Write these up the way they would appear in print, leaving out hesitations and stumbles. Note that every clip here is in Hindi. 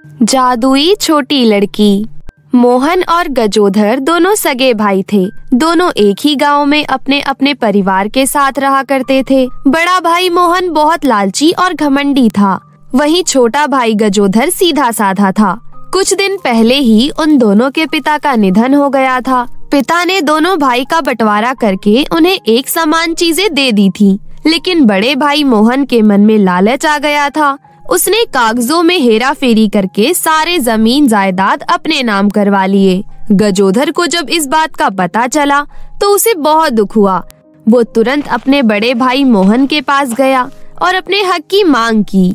जादुई छोटी लड़की। मोहन और गजोधर दोनों सगे भाई थे। दोनों एक ही गांव में अपने अपने परिवार के साथ रहा करते थे। बड़ा भाई मोहन बहुत लालची और घमंडी था, वहीं छोटा भाई गजोधर सीधा साधा था। कुछ दिन पहले ही उन दोनों के पिता का निधन हो गया था। पिता ने दोनों भाई का बंटवारा करके उन्हें एक समान चीजें दे दी थी, लेकिन बड़े भाई मोहन के मन में लालच आ गया था। उसने कागजों में हेरा फेरी करके सारे जमीन जायदाद अपने नाम करवा लिए। गजोधर को जब इस बात का पता चला तो उसे बहुत दुख हुआ। वो तुरंत अपने बड़े भाई मोहन के पास गया और अपने हक की मांग की।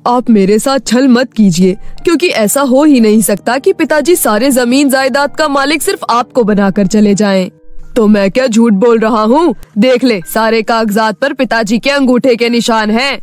आप मेरे साथ छल मत कीजिए, क्योंकि ऐसा हो ही नहीं सकता कि पिताजी सारे जमीन जायदाद का मालिक सिर्फ आपको बनाकर चले जाएं। तो मैं क्या झूठ बोल रहा हूँ? देख ले, सारे कागजात पर पिताजी के अंगूठे के निशान हैं।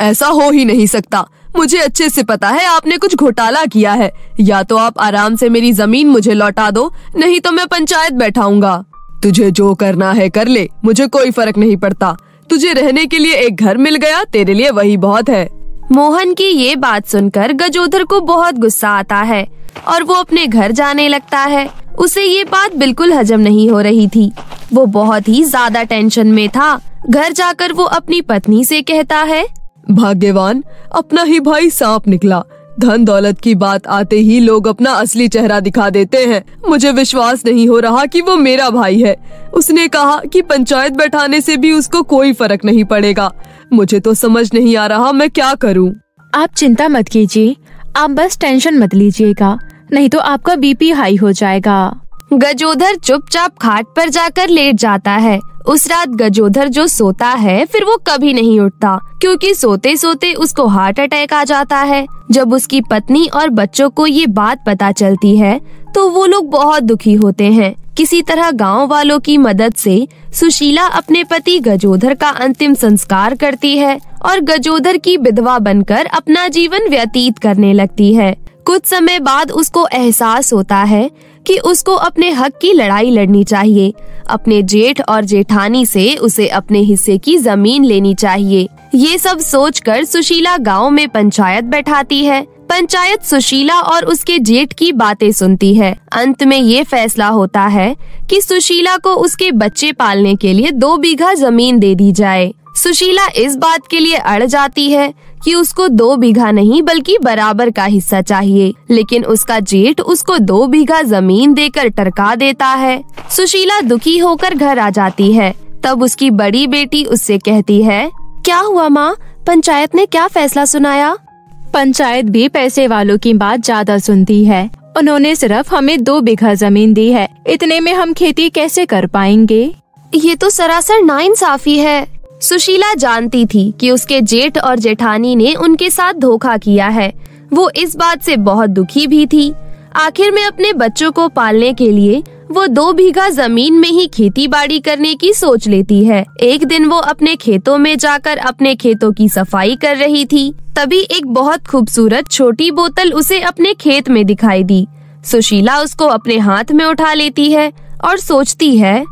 ऐसा हो ही नहीं सकता। मुझे अच्छे से पता है आपने कुछ घोटाला किया है। या तो आप आराम से मेरी जमीन मुझे लौटा दो, नहीं तो मैं पंचायत बैठाऊंगा। तुझे जो करना है कर ले, मुझे कोई फर्क नहीं पड़ता। तुझे रहने के लिए एक घर मिल गया, तेरे लिए वही बहुत है। मोहन की ये बात सुनकर गजोधर को बहुत गुस्सा आता है और वो अपने घर जाने लगता है। उसे ये बात बिल्कुल हजम नहीं हो रही थी। वो बहुत ही ज्यादा टेंशन में था। घर जाकर वो अपनी पत्नी से कहता है, भाग्यवान, अपना ही भाई सांप निकला। धन दौलत की बात आते ही लोग अपना असली चेहरा दिखा देते हैं। मुझे विश्वास नहीं हो रहा कि वो मेरा भाई है। उसने कहा कि पंचायत बैठाने से भी उसको कोई फर्क नहीं पड़ेगा। मुझे तो समझ नहीं आ रहा मैं क्या करूं। आप चिंता मत कीजिए, आप बस टेंशन मत लीजिएगा, नहीं तो आपका बीपी हाई हो जाएगा। गजोधर चुपचाप खाट पर जाकर लेट जाता है। उस रात गजोधर जो सोता है फिर वो कभी नहीं उठता, क्योंकि सोते सोते उसको हार्ट अटैक आ जाता है। जब उसकी पत्नी और बच्चों को ये बात पता चलती है तो वो लोग बहुत दुखी होते हैं। किसी तरह गांव वालों की मदद से सुशीला अपने पति गजोधर का अंतिम संस्कार करती है और गजोधर की विधवा बनकर अपना जीवन व्यतीत करने लगती है। कुछ समय बाद उसको एहसास होता है कि उसको अपने हक की लड़ाई लड़नी चाहिए। अपने जेठ और जेठानी से उसे अपने हिस्से की जमीन लेनी चाहिए। ये सब सोचकर सुशीला गांव में पंचायत बैठाती है। पंचायत सुशीला और उसके जेठ की बातें सुनती है। अंत में ये फैसला होता है कि सुशीला को उसके बच्चे पालने के लिए 2 बीघा जमीन दे दी जाए। सुशीला इस बात के लिए अड़ जाती है कि उसको 2 बीघा नहीं बल्कि बराबर का हिस्सा चाहिए, लेकिन उसका जेठ उसको 2 बीघा जमीन देकर टरका देता है। सुशीला दुखी होकर घर आ जाती है। तब उसकी बड़ी बेटी उससे कहती है, क्या हुआ माँ, पंचायत ने क्या फैसला सुनाया? पंचायत भी पैसे वालों की बात ज्यादा सुनती है। उन्होंने सिर्फ हमें 2 बीघा जमीन दी है, इतने में हम खेती कैसे कर पाएंगे? ये तो सरासर नाइंसाफी है। सुशीला जानती थी कि उसके जेठ और जेठानी ने उनके साथ धोखा किया है। वो इस बात से बहुत दुखी भी थी। आखिर में अपने बच्चों को पालने के लिए वो 2 बीघा जमीन में ही खेती बाड़ी करने की सोच लेती है। एक दिन वो अपने खेतों में जाकर अपने खेतों की सफाई कर रही थी। तभी एक बहुत खूबसूरत छोटी बोतल उसे अपने खेत में दिखाई दी। सुशीला उसको अपने हाथ में उठा लेती है और सोचती है,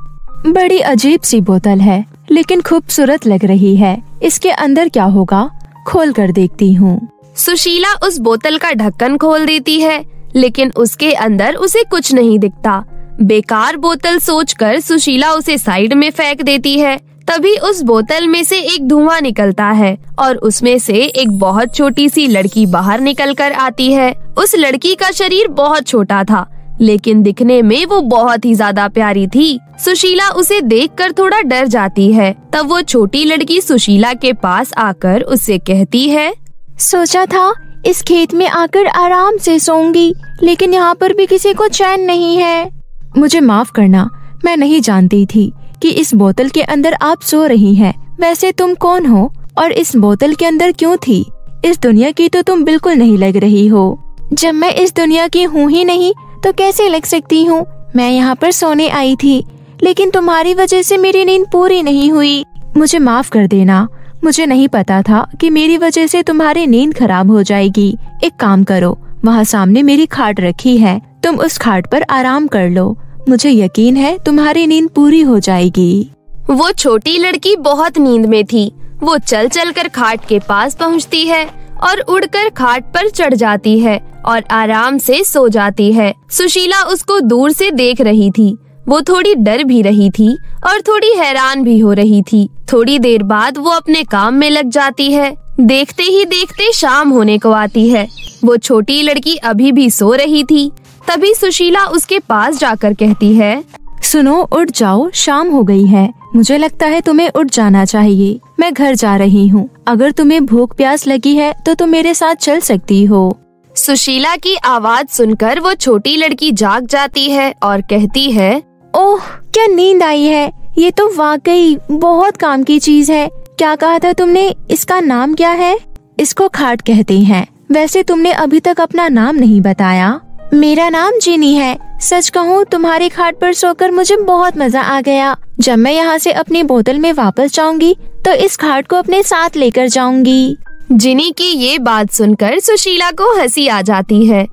बड़ी अजीब सी बोतल है, लेकिन खूबसूरत लग रही है। इसके अंदर क्या होगा, खोल कर देखती हूँ। सुशीला उस बोतल का ढक्कन खोल देती है, लेकिन उसके अंदर उसे कुछ नहीं दिखता। बेकार बोतल सोचकर सुशीला उसे साइड में फेंक देती है। तभी उस बोतल में से एक धुआं निकलता है और उसमें से एक बहुत छोटी सी लड़की बाहर निकल कर आती है। उस लड़की का शरीर बहुत छोटा था, लेकिन दिखने में वो बहुत ही ज्यादा प्यारी थी। सुशीला उसे देखकर थोड़ा डर जाती है। तब वो छोटी लड़की सुशीला के पास आकर उससे कहती है, सोचा था इस खेत में आकर आराम से सोऊंगी, लेकिन यहाँ पर भी किसी को चैन नहीं है। मुझे माफ करना, मैं नहीं जानती थी कि इस बोतल के अंदर आप सो रही हैं। वैसे तुम कौन हो और इस बोतल के अंदर क्यों थी? इस दुनिया की तो तुम बिल्कुल नहीं लग रही हो। जब मैं इस दुनिया की हूँ ही नहीं तो कैसे लग सकती हूँ? मैं यहाँ पर सोने आई थी, लेकिन तुम्हारी वजह से मेरी नींद पूरी नहीं हुई। मुझे माफ कर देना, मुझे नहीं पता था कि मेरी वजह से तुम्हारी नींद खराब हो जाएगी। एक काम करो, वहाँ सामने मेरी खाट रखी है, तुम उस खाट पर आराम कर लो। मुझे यकीन है तुम्हारी नींद पूरी हो जाएगी। वो छोटी लड़की बहुत नींद में थी। वो चल चल कर खाट के पास पहुँचती है और उड़कर खाट पर चढ़ जाती है और आराम से सो जाती है। सुशीला उसको दूर से देख रही थी। वो थोड़ी डर भी रही थी और थोड़ी हैरान भी हो रही थी। थोड़ी देर बाद वो अपने काम में लग जाती है। देखते ही देखते शाम होने को आती है। वो छोटी लड़की अभी भी सो रही थी। तभी सुशीला उसके पास जाकर कहती है, सुनो, उठ जाओ, शाम हो गई है। मुझे लगता है तुम्हें उठ जाना चाहिए। मैं घर जा रही हूँ। अगर तुम्हें भूख प्यास लगी है तो तुम मेरे साथ चल सकती हो। सुशीला की आवाज सुनकर वो छोटी लड़की जाग जाती है और कहती है, ओह, क्या नींद आई है। ये तो वाकई बहुत काम की चीज है। क्या कहा था तुमने? इसका नाम क्या है? इसको खाट कहते हैं। वैसे तुमने अभी तक अपना नाम नहीं बताया। मेरा नाम जिनी है। सच कहूँ, तुम्हारी खाट पर सोकर मुझे बहुत मजा आ गया। जब मैं यहाँ से अपनी बोतल में वापस जाऊंगी तो इस खाट को अपने साथ लेकर जाऊंगी। जिनी की ये बात सुनकर सुशीला को हंसी आ जाती है।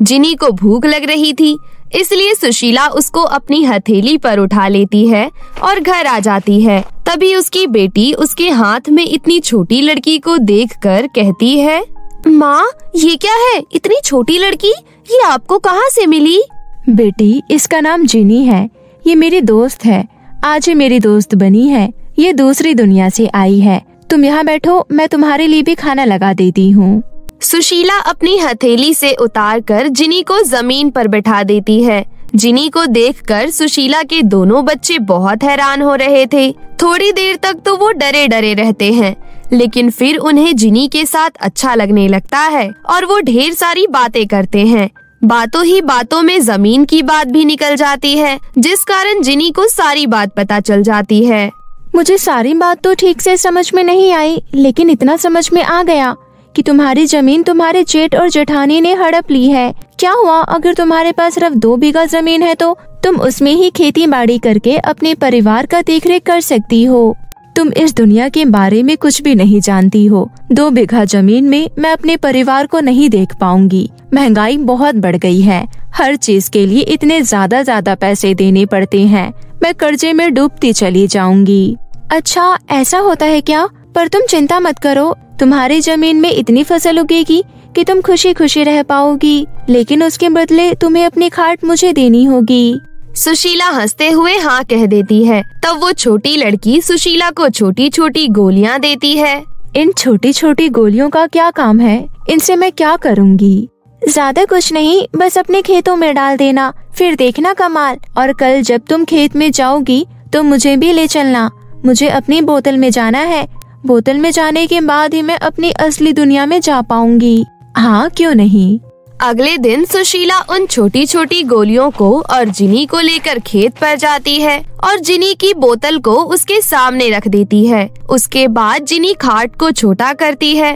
जिनी को भूख लग रही थी, इसलिए सुशीला उसको अपनी हथेली पर उठा लेती है और घर आ जाती है। तभी उसकी बेटी उसके हाथ में इतनी छोटी लड़की को देखकर कहती है, माँ, ये क्या है? इतनी छोटी लड़की, ये आपको कहाँ से मिली? बेटी, इसका नाम जिनी है। ये मेरी दोस्त है। आज ये मेरी दोस्त बनी है। ये दूसरी दुनिया से आई है। तुम यहाँ बैठो, मैं तुम्हारे लिए भी खाना लगा देती हूँ। सुशीला अपनी हथेली से उतारकर जिनी को जमीन पर बैठा देती है। जिनी को देखकर सुशीला के दोनों बच्चे बहुत हैरान हो रहे थे। थोड़ी देर तक तो वो डरे डरे रहते हैं, लेकिन फिर उन्हें जिनी के साथ अच्छा लगने लगता है और वो ढेर सारी बातें करते हैं। बातों ही बातों में जमीन की बात भी निकल जाती है, जिस कारण जिनी को सारी बात पता चल जाती है। मुझे सारी बात तो ठीक से समझ में नहीं आई, लेकिन इतना समझ में आ गया कि तुम्हारी जमीन तुम्हारे जेठ और जेठानी ने हड़प ली है। क्या हुआ अगर तुम्हारे पास सिर्फ 2 बीघा जमीन है तो तुम उसमें ही खेती बाड़ी करके अपने परिवार का देखरेख कर सकती हो। तुम इस दुनिया के बारे में कुछ भी नहीं जानती हो। 2 बीघा जमीन में मैं अपने परिवार को नहीं देख पाऊंगी। महंगाई बहुत बढ़ गई है। हर चीज के लिए इतने ज्यादा पैसे देने पड़ते हैं। मैं कर्जे में डूबती चली जाऊंगी। अच्छा, ऐसा होता है क्या? पर तुम चिंता मत करो, तुम्हारी जमीन में इतनी फसल उगेगी कि तुम खुशी खुशी रह पाओगी, लेकिन उसके बदले तुम्हें अपनी खाट मुझे देनी होगी। सुशीला हंसते हुए हाँ कह देती है। तब वो छोटी लड़की सुशीला को छोटी छोटी गोलियां देती है। इन छोटी छोटी गोलियों का क्या काम है? इनसे मैं क्या करूँगी? ज्यादा कुछ नहीं, बस अपने खेतों में डाल देना, फिर देखना कमाल। और कल जब तुम खेत में जाओगी तो मुझे भी ले चलना। मुझे अपनी बोतल में जाना है। बोतल में जाने के बाद ही मैं अपनी असली दुनिया में जा पाऊंगी। हाँ, क्यों नहीं। अगले दिन सुशीला उन छोटी छोटी गोलियों को और जिनी को लेकर खेत पर जाती है और जिनी की बोतल को उसके सामने रख देती है। उसके बाद जिनी खाट को छोटा करती है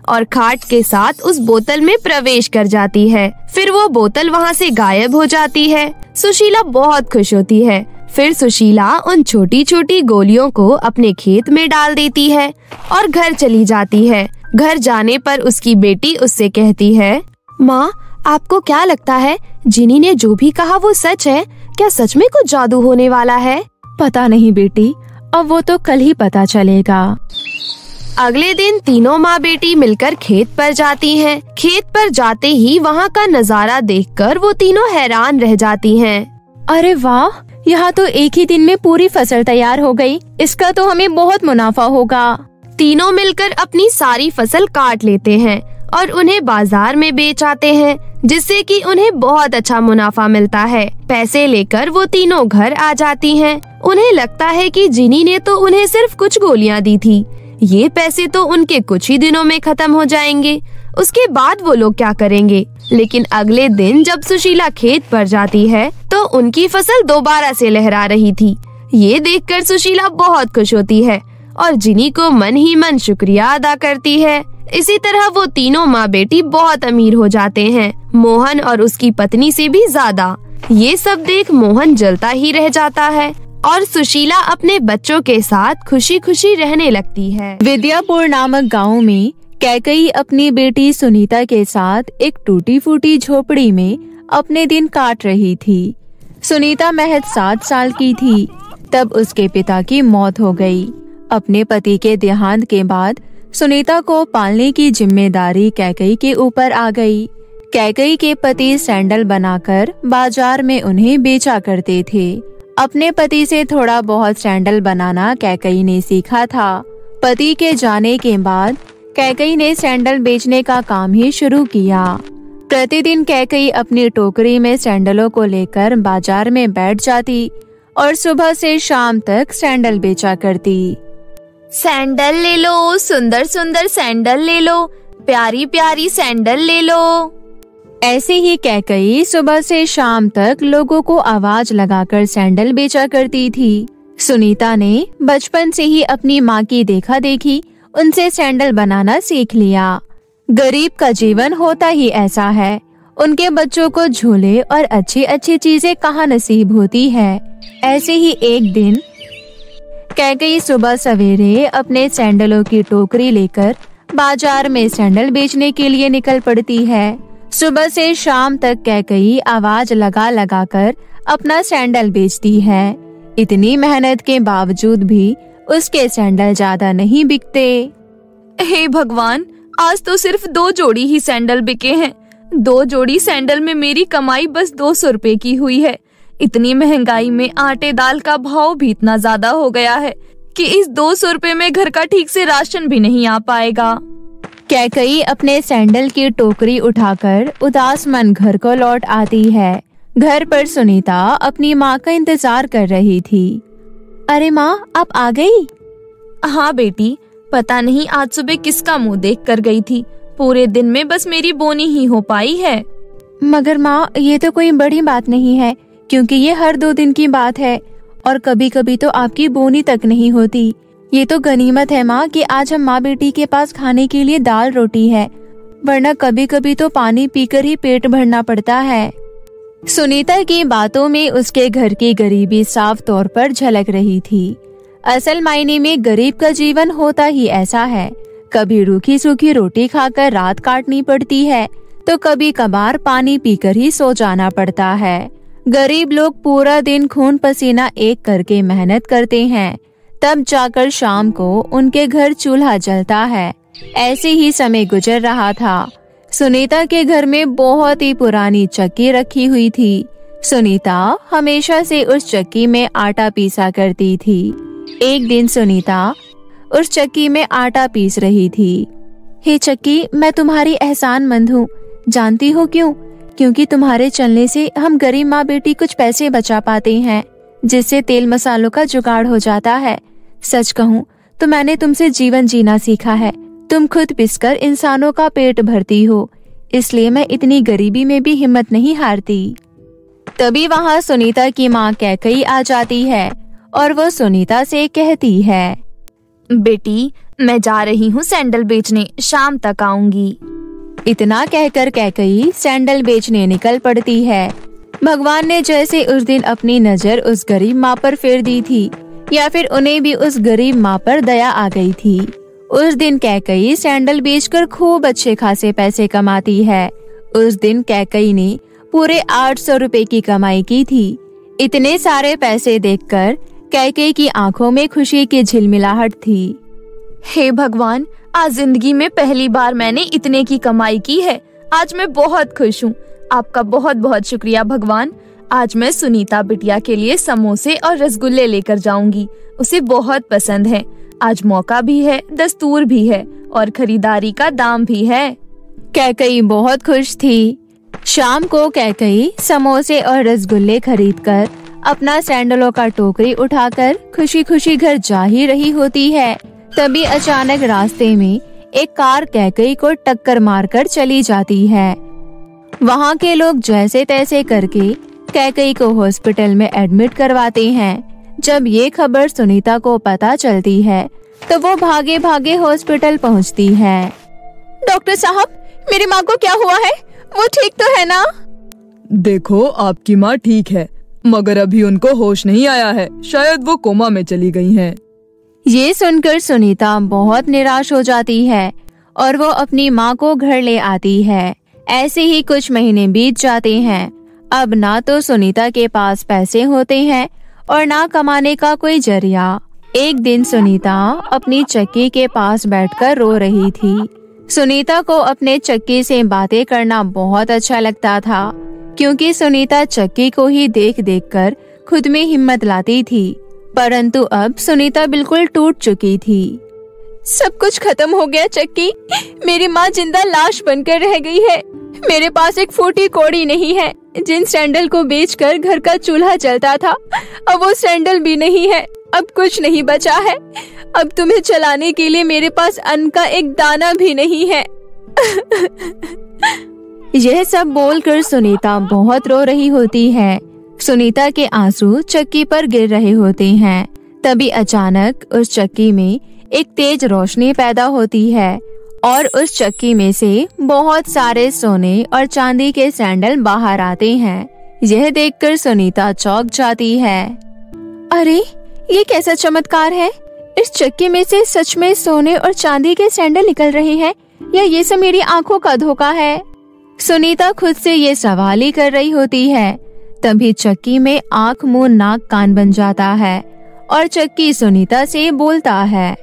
और खाट के साथ उस बोतल में प्रवेश कर जाती है। फिर वो बोतल वहाँ से गायब हो जाती है। सुशीला बहुत खुश होती है। फिर सुशीला उन छोटी छोटी गोलियों को अपने खेत में डाल देती है और घर चली जाती है। घर जाने पर उसकी बेटी उससे कहती है, माँ, आपको क्या लगता है जिनी ने जो भी कहा वो सच है? क्या सच में कुछ जादू होने वाला है? पता नहीं बेटी, अब वो तो कल ही पता चलेगा। अगले दिन तीनों माँ बेटी मिलकर खेत पर जाती हैं। खेत पर जाते ही वहाँ का नजारा देखकर वो तीनों हैरान रह जाती हैं। अरे वाह, यहाँ तो एक ही दिन में पूरी फसल तैयार हो गई। इसका तो हमें बहुत मुनाफा होगा। तीनों मिलकर अपनी सारी फसल काट लेते हैं और उन्हें बाजार में बेच आते हैं, जिससे कि उन्हें बहुत अच्छा मुनाफा मिलता है। पैसे लेकर वो तीनों घर आ जाती हैं। उन्हें लगता है कि जिनी ने तो उन्हें सिर्फ कुछ गोलियां दी थी। ये पैसे तो उनके कुछ ही दिनों में खत्म हो जाएंगे। उसके बाद वो लोग क्या करेंगे? लेकिन अगले दिन जब सुशीला खेत पर जाती है तो उनकी फसल दोबारा से लहरा रही थी। ये देखकर सुशीला बहुत खुश होती है और जिनी को मन ही मन शुक्रिया अदा करती है। इसी तरह वो तीनों माँ बेटी बहुत अमीर हो जाते हैं, मोहन और उसकी पत्नी से भी ज्यादा। ये सब देख मोहन जलता ही रह जाता है और सुशीला अपने बच्चों के साथ खुशी खुशी रहने लगती है। विद्यापुर नामक गांव में कैकई अपनी बेटी सुनीता के साथ एक टूटी फूटी झोपड़ी में अपने दिन काट रही थी। सुनीता महज 7 साल की थी तब उसके पिता की मौत हो गई। अपने पति के देहांत के बाद सुनीता को पालने की जिम्मेदारी कैकई के ऊपर आ गई। कैकई के पति सैंडल बनाकर बाजार में उन्हें बेचा करते थे। अपने पति से थोड़ा बहुत सैंडल बनाना कैकई ने सीखा था। पति के जाने के बाद कैकई ने सैंडल बेचने का काम ही शुरू किया। प्रतिदिन कैकई अपनी टोकरी में सैंडलों को लेकर बाजार में बैठ जाती और सुबह से शाम तक सैंडल बेचा करती। सैंडल ले लो, सुंदर सुंदर सैंडल ले लो, प्यारी प्यारी सैंडल ले लो। ऐसे ही कैकई सुबह से शाम तक लोगों को आवाज लगाकर सैंडल बेचा करती थी। सुनीता ने बचपन से ही अपनी माँ की देखा देखी उनसे सैंडल बनाना सीख लिया। गरीब का जीवन होता ही ऐसा है, उनके बच्चों को झूले और अच्छी अच्छी चीजें कहाँ नसीब होती है। ऐसे ही एक दिन कैकई सुबह सवेरे अपने सैंडलों की टोकरी लेकर बाजार में सैंडल बेचने के लिए निकल पड़ती है। सुबह से शाम तक कैकई आवाज लगा लगा कर अपना सैंडल बेचती है। इतनी मेहनत के बावजूद भी उसके सैंडल ज्यादा नहीं बिकते। हे भगवान, आज तो सिर्फ 2 जोड़ी ही सैंडल बिके हैं। 2 जोड़ी सैंडल में मेरी कमाई बस 200 रुपए की हुई है। इतनी महंगाई में आटे दाल का भाव भी इतना ज्यादा हो गया है कि इस 200 रुपए में घर का ठीक से राशन भी नहीं आ पाएगा। कैकई अपने सैंडल की टोकरी उठाकर उदास मन घर को लौट आती है। घर पर सुनीता अपनी माँ का इंतजार कर रही थी। अरे माँ, आप आ गई? हाँ बेटी, पता नहीं आज सुबह किसका मुंह देख कर गई थी। पूरे दिन में बस मेरी बोनी ही हो पाई है। मगर माँ, ये तो कोई बड़ी बात नहीं है, क्योंकि ये हर 2 दिन की बात है और कभी कभी तो आपकी बोनी तक नहीं होती। ये तो गनीमत है माँ कि आज हम माँ बेटी के पास खाने के लिए दाल रोटी है, वरना कभी कभी तो पानी पीकर ही पेट भरना पड़ता है। सुनीता की बातों में उसके घर की गरीबी साफ तौर पर झलक रही थी। असल मायने में गरीब का जीवन होता ही ऐसा है। कभी रूखी सूखी रोटी खाकर रात काटनी पड़ती है, तो कभी कभार पानी पीकर ही सो जाना पड़ता है। गरीब लोग पूरा दिन खून पसीना एक करके मेहनत करते हैं, तब जाकर शाम को उनके घर चूल्हा जलता है। ऐसे ही समय गुजर रहा था। सुनीता के घर में बहुत ही पुरानी चक्की रखी हुई थी। सुनीता हमेशा से उस चक्की में आटा पीसा करती थी। एक दिन सुनीता उस चक्की में आटा पीस रही थी। हे चक्की, मैं तुम्हारी एहसानमंद हूँ। जानती हो क्यों? क्योंकि तुम्हारे चलने से हम गरीब माँ बेटी कुछ पैसे बचा पाते हैं, जिससे तेल मसालों का जुगाड़ हो जाता है। सच कहूँ तो मैंने तुमसे जीवन जीना सीखा है। तुम खुद पिसकर इंसानों का पेट भरती हो, इसलिए मैं इतनी गरीबी में भी हिम्मत नहीं हारती। तभी वहाँ सुनीता की माँ कैकई आ जाती है और वो सुनीता से कहती है, बेटी, मैं जा रही हूँ सैंडल बेचने, शाम तक आऊंगी। इतना कहकर कैकई सैंडल बेचने निकल पड़ती है। भगवान ने जैसे उस दिन अपनी नजर उस गरीब माँ पर फेर दी थी, या फिर उन्हें भी उस गरीब माँ पर दया आ गई थी। उस दिन कैकई सैंडल बेचकर खूब अच्छे खासे पैसे कमाती है। उस दिन कैकई ने पूरे 800 रुपए की कमाई की थी। इतने सारे पैसे देखकर कैकई की आंखों में खुशी की झिलमिलाहट थी। हे भगवान, आज जिंदगी में पहली बार मैंने इतने की कमाई की है। आज मैं बहुत खुश हूँ। आपका बहुत बहुत शुक्रिया भगवान। आज मैं सुनीता बिटिया के लिए समोसे और रसगुल्ले लेकर जाऊंगी, उसे बहुत पसंद है। आज मौका भी है, दस्तूर भी है और खरीदारी का दाम भी है। कैकई बहुत खुश थी। शाम को कैकई समोसे और रसगुल्ले खरीदकर अपना सैंडलों का टोकरी उठाकर खुशी खुशी घर जा ही रही होती है। तभी अचानक रास्ते में एक कार कैकई को टक्कर मारकर चली जाती है। वहाँ के लोग जैसे तैसे करके कैकई को हॉस्पिटल में एडमिट करवाते हैं। जब ये खबर सुनीता को पता चलती है तो वो भागे भागे हॉस्पिटल पहुँचती है। डॉक्टर साहब, मेरी माँ को क्या हुआ है? वो ठीक तो है ना? देखो, आपकी माँ ठीक है, मगर अभी उनको होश नहीं आया है। शायद वो कोमा में चली गई हैं। ये सुनकर सुनीता बहुत निराश हो जाती है और वो अपनी माँ को घर ले आती है। ऐसे ही कुछ महीने बीत जाते हैं। अब ना तो सुनीता के पास पैसे होते हैं और ना कमाने का कोई जरिया। एक दिन सुनीता अपनी चक्की के पास बैठकर रो रही थी। सुनीता को अपने चक्की से बातें करना बहुत अच्छा लगता था, क्योंकि सुनीता चक्की को ही देख देख कर खुद में हिम्मत लाती थी। परंतु अब सुनीता बिल्कुल टूट चुकी थी। सब कुछ खत्म हो गया चक्की, मेरी माँ जिंदा लाश बनकर रह गई है। मेरे पास एक फूटी कौड़ी नहीं है। जिन सैंडल को बेचकर घर का चूल्हा जलता था, अब वो सैंडल भी नहीं है। अब कुछ नहीं बचा है। अब तुम्हें चलाने के लिए मेरे पास अन्न का एक दाना भी नहीं है। यह सब बोलकर सुनीता बहुत रो रही होती है। सुनीता के आंसू चक्की पर गिर रहे होते हैं। तभी अचानक उस चक्की में एक तेज रोशनी पैदा होती है और उस चक्की में से बहुत सारे सोने और चांदी के सैंडल बाहर आते हैं। यह देखकर सुनीता चौंक जाती है। अरे, ये कैसा चमत्कार है? इस चक्की में से सच में सोने और चांदी के सैंडल निकल रहे हैं या ये सब मेरी आंखों का धोखा है? सुनीता खुद से ये सवाल ही कर रही होती है। तभी चक्की में आंख, मुंह, नाक, कान बन जाता है और चक्की सुनीता से बोलता है।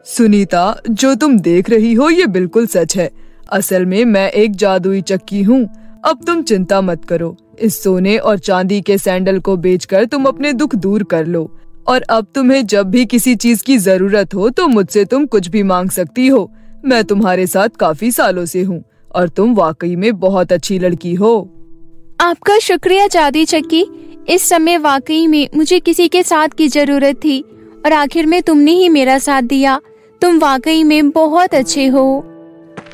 सुनीता, जो तुम देख रही हो ये बिल्कुल सच है। असल में मैं एक जादुई चक्की हूँ। अब तुम चिंता मत करो। इस सोने और चांदी के सैंडल को बेचकर तुम अपने दुख दूर कर लो। और अब तुम्हें जब भी किसी चीज की जरूरत हो तो मुझसे तुम कुछ भी मांग सकती हो। मैं तुम्हारे साथ काफी सालों से हूँ और तुम वाकई में बहुत अच्छी लड़की हो। आपका शुक्रिया जादुई चक्की। इस समय वाकई में मुझे किसी के साथ की जरूरत थी और आखिर में तुमने ही मेरा साथ दिया। तुम वाकई में बहुत अच्छे हो।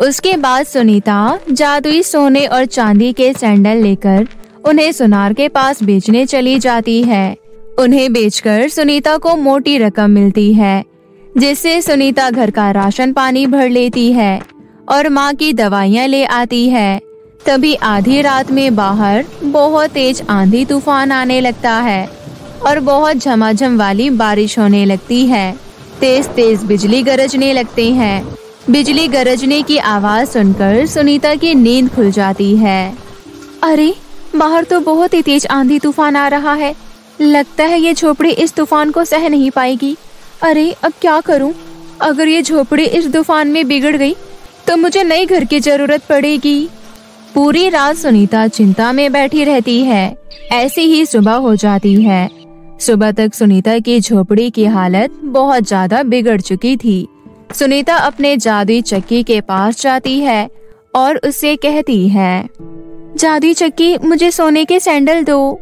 उसके बाद सुनीता जादुई सोने और चांदी के सैंडल लेकर उन्हें सुनार के पास बेचने चली जाती है। उन्हें बेचकर सुनीता को मोटी रकम मिलती है, जिससे सुनीता घर का राशन पानी भर लेती है और माँ की दवाइयाँ ले आती है। तभी आधी रात में बाहर बहुत तेज आंधी तूफान आने लगता है और बहुत झमाझम वाली बारिश होने लगती है। तेज तेज बिजली गरजने लगते हैं। बिजली गरजने की आवाज सुनकर सुनीता की नींद खुल जाती है। अरे, बाहर तो बहुत ही तेज आंधी तूफान आ रहा है। लगता है ये झोपड़ी इस तूफान को सह नहीं पाएगी। अरे, अब क्या करूं? अगर ये झोपड़ी इस तूफान में बिगड़ गई तो मुझे नए घर की जरूरत पड़ेगी। पूरी रात सुनीता चिंता में बैठी रहती है। ऐसी ही सुबह हो जाती है। सुबह तक सुनीता की झोपड़ी की हालत बहुत ज्यादा बिगड़ चुकी थी। सुनीता अपने जादुई चक्की के पास जाती है और उससे कहती है, जादुई चक्की, मुझे सोने के सैंडल दो।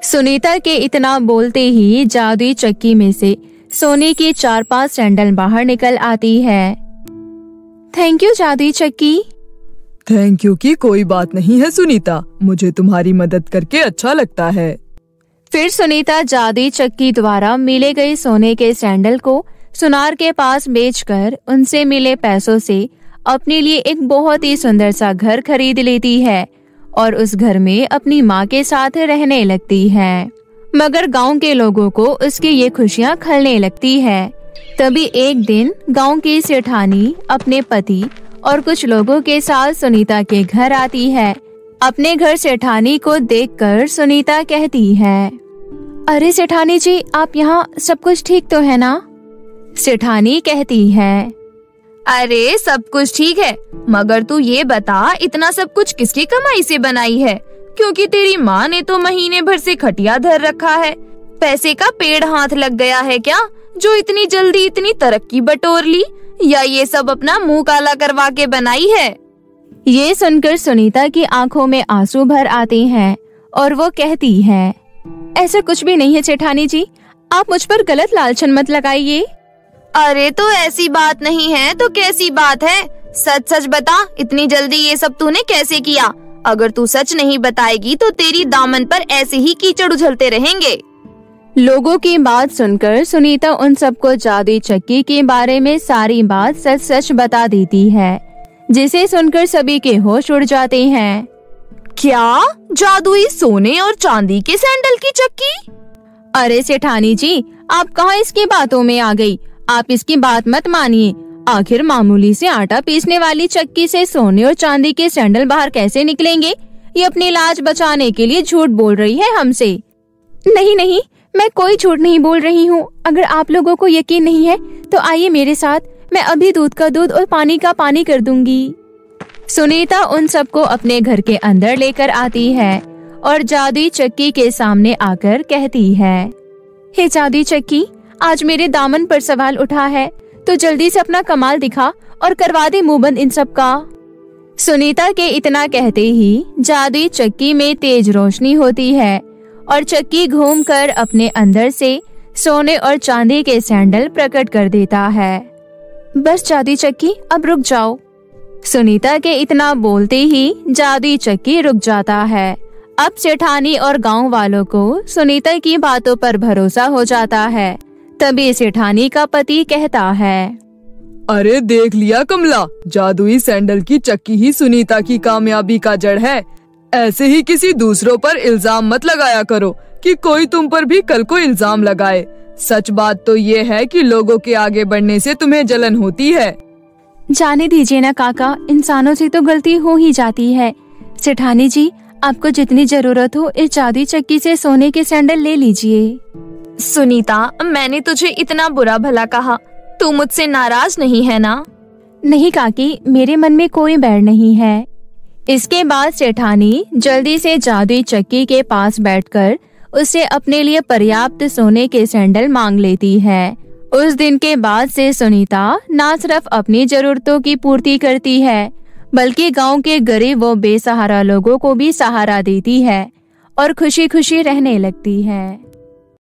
सुनीता के इतना बोलते ही जादुई चक्की में से सोने की 4-5 सैंडल बाहर निकल आती है। थैंक यू जादुई चक्की। थैंक यू की कोई बात नहीं है सुनीता, मुझे तुम्हारी मदद करके अच्छा लगता है। फिर सुनीता जादुई चक्की द्वारा मिले गए सोने के सैंडल को सुनार के पास बेचकर उनसे मिले पैसों से अपने लिए एक बहुत ही सुंदर सा घर खरीद लेती है और उस घर में अपनी माँ के साथ रहने लगती है। मगर गांव के लोगों को उसकी ये खुशियाँ खलने लगती है। तभी एक दिन गांव की सेठानी अपने पति और कुछ लोगों के साथ सुनीता के घर आती है। अपने घर सेठानी को देखकर सुनीता कहती है, अरे सेठानी जी, आप यहाँ, सब कुछ ठीक तो है ना? सेठानी कहती है, अरे सब कुछ ठीक है, मगर तू ये बता इतना सब कुछ किसकी कमाई से बनाई है? क्योंकि तेरी माँ ने तो महीने भर से खटिया धर रखा है। पैसे का पेड़ हाथ लग गया है क्या, जो इतनी जल्दी इतनी तरक्की बटोर ली? या ये सब अपना मुंह काला करवा के बनाई है? ये सुनकर सुनीता की आंखों में आंसू भर आते हैं और वो कहती है, ऐसा कुछ भी नहीं है सेठानी जी, आप मुझ पर गलत लालचन मत लगाइए। अरे तो ऐसी बात नहीं है तो कैसी बात है? सच सच बता, इतनी जल्दी ये सब तूने कैसे किया? अगर तू सच नहीं बताएगी तो तेरी दामन पर ऐसे ही कीचड़ उछलते रहेंगे। लोगों की बात सुनकर सुनीता उन सबको जादुई चक्की के बारे में सारी बात सच सच बता देती है, जिसे सुनकर सभी के होश उड़ जाते हैं। क्या? जादुई सोने और चांदी के सैंडल की चक्की? अरे सेठानी जी, आप कहाँ इसकी बातों में आ गई? आप इसकी बात मत मानिए। आखिर मामूली से आटा पीसने वाली चक्की से सोने और चांदी के सैंडल बाहर कैसे निकलेंगे? ये अपनी लाज बचाने के लिए झूठ बोल रही है हमसे। नहीं नहीं, मैं कोई झूठ नहीं बोल रही हूँ। अगर आप लोगों को यकीन नहीं है तो आइए मेरे साथ, मैं अभी दूध का दूध और पानी का पानी कर दूंगी। सुनीता उन सबको अपने घर के अंदर लेकर आती है और जादुई चक्की के सामने आकर कहती है, हे जादुई चक्की, आज मेरे दामन पर सवाल उठा है, तो जल्दी से अपना कमाल दिखा और करवा दे मुंह बंद इन सब का। सुनीता के इतना कहते ही जादुई चक्की में तेज रोशनी होती है और चक्की घूमकर अपने अंदर से सोने और चांदी के सैंडल प्रकट कर देता है। बस जादुई चक्की, अब रुक जाओ। सुनीता के इतना बोलते ही जादुई चक्की रुक जाता है। अब सेठानी और गांव वालों को सुनीता की बातों पर भरोसा हो जाता है। तभी सेठानी का पति कहता है, अरे देख लिया कमला, जादुई सैंडल की चक्की ही सुनीता की कामयाबी का जड़ है। ऐसे ही किसी दूसरों पर इल्जाम मत लगाया करो कि कोई तुम पर भी कल को इल्जाम लगाए। सच बात तो ये है कि लोगों के आगे बढ़ने से तुम्हें जलन होती है। जाने दीजिए ना काका, इंसानों से तो गलती हो ही जाती है। सेठानी जी, आपको जितनी जरूरत हो इस जादुई चक्की से सोने के सैंडल ले लीजिए। सुनीता, मैंने तुझे इतना बुरा भला कहा, तू मुझसे नाराज नहीं है ना? नहीं काकी, मेरे मन में कोई बैर नहीं है। इसके बाद सेठानी जल्दी से जादुई चक्की के पास बैठकर उससे अपने लिए पर्याप्त सोने के सैंडल मांग लेती है। उस दिन के बाद से सुनीता न सिर्फ अपनी जरूरतों की पूर्ति करती है, बल्कि गांव के गरीब व बेसहारा लोगों को भी सहारा देती है और खुशी खुशी रहने लगती है।